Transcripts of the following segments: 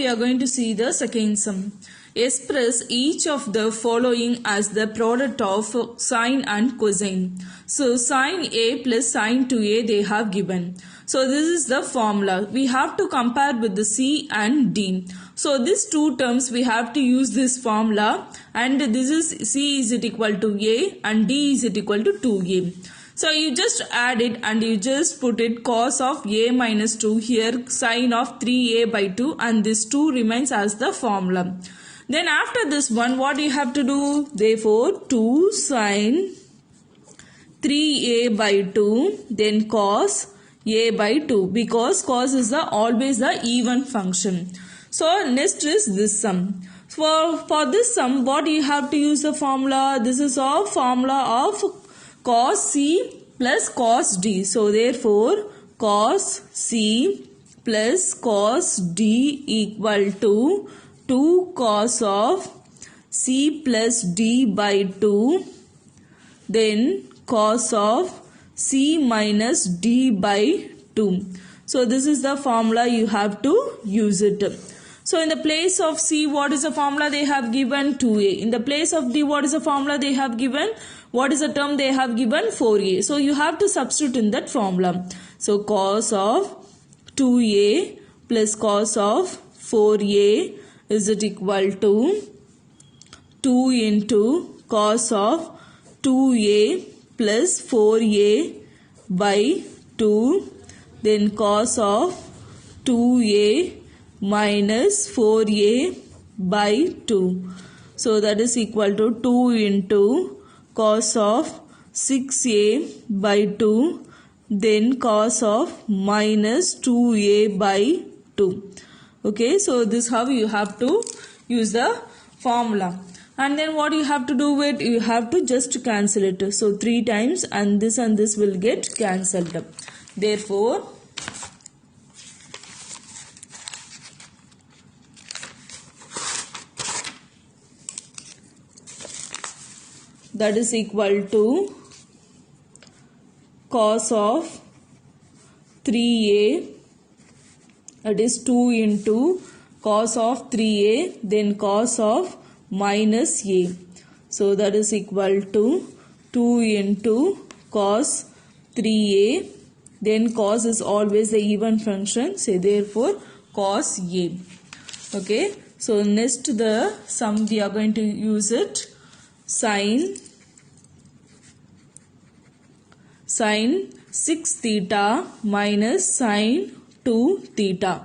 we are going to see the second sum. Express each of the following as the product of sine and cosine. So sine A plus sine 2A they have given. So this is the formula. We have to compare with the C and D. So these two terms we have to use this formula, and this is C is equal to A and D is equal to 2A. So you just add it and you just put it cos of A minus 2 here, sine of 3A by 2, and this 2 remains as the formula. Then after this one, what you have to do? Therefore 2 sine 3A by 2, then cos A by 2, because cos is always the even function. So next is this sum. For this sum, what you have to use the formula? This is a formula of cos C plus cos D. So therefore cos C plus cos D equal to 2 cos of C plus D by 2, then cos of C minus D by 2. So this is the formula you have to use it. So in the place of C, what is the formula they have given? 2A. In the place of D, what is the formula they have given? What is the term they have given? 4A. So you have to substitute in that formula. So cos of 2A plus cos of 4A is it equal to 2 into cos of 2A plus 4A by 2, then cos of 2A minus 4A by 2. So that is equal to 2 into cos of 6A by 2, then cos of minus 2A by 2. Okay, so this how you have to use the formula. And then what you have to do with, you have to just cancel it. So 3 times and this will get cancelled. Therefore that is equal to cos of 3A, that is 2 into cos of 3A, then cos of minus A. So that is equal to 2 into cos 3A, then cos is always the even function, so therefore cos A. Okay, so next the sum we are going to use it, sine 6 theta minus sine 2 theta.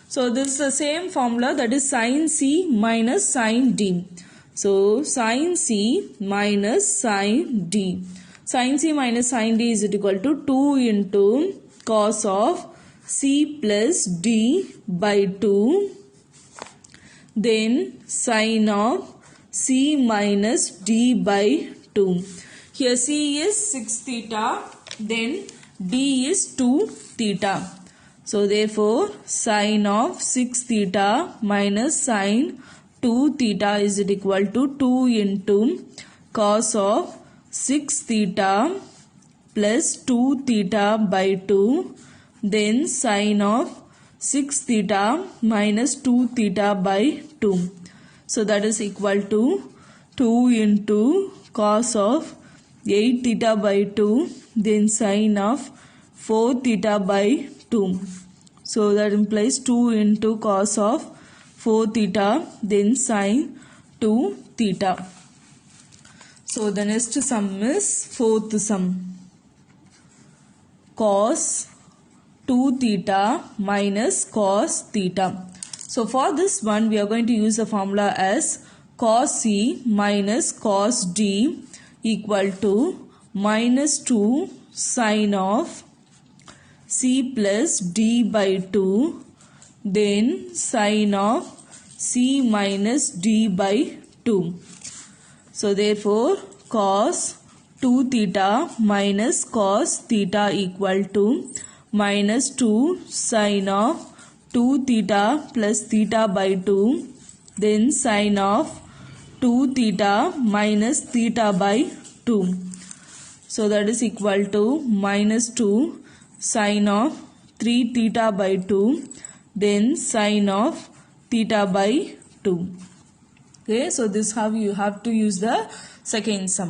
So this is the same formula, that is sine C minus sine D. So sine C minus sine D. Sine C minus sine D is equal to 2 into cos of C plus D by 2, then sine of C minus D by 2. Here C is 6 theta, then D is 2 theta. So therefore sine of 6 theta minus sine 2 theta is equal to 2 into cos of 6 theta plus 2 theta by 2, then sine of 6 theta minus 2 theta by 2. So that is equal to 2 into cos of 8 theta by 2, then sine of 4 theta by 2. So that implies 2 into cos of 4 theta, then sine 2 theta. So the next sum is fourth sum, cos 2 theta minus cos theta. So for this one we are going to use the formula as cos C minus cos D equal to minus 2 sine of C plus D by 2, then sine of C minus D by 2. So therefore cos 2 theta minus cos theta equal to minus 2 sine of 2 theta plus theta by 2, then sine of 2 theta minus theta by 2. So that is equal to minus 2 sine of 3 theta by 2, then sine of theta by 2. Okay, so this how you have to use the second sum.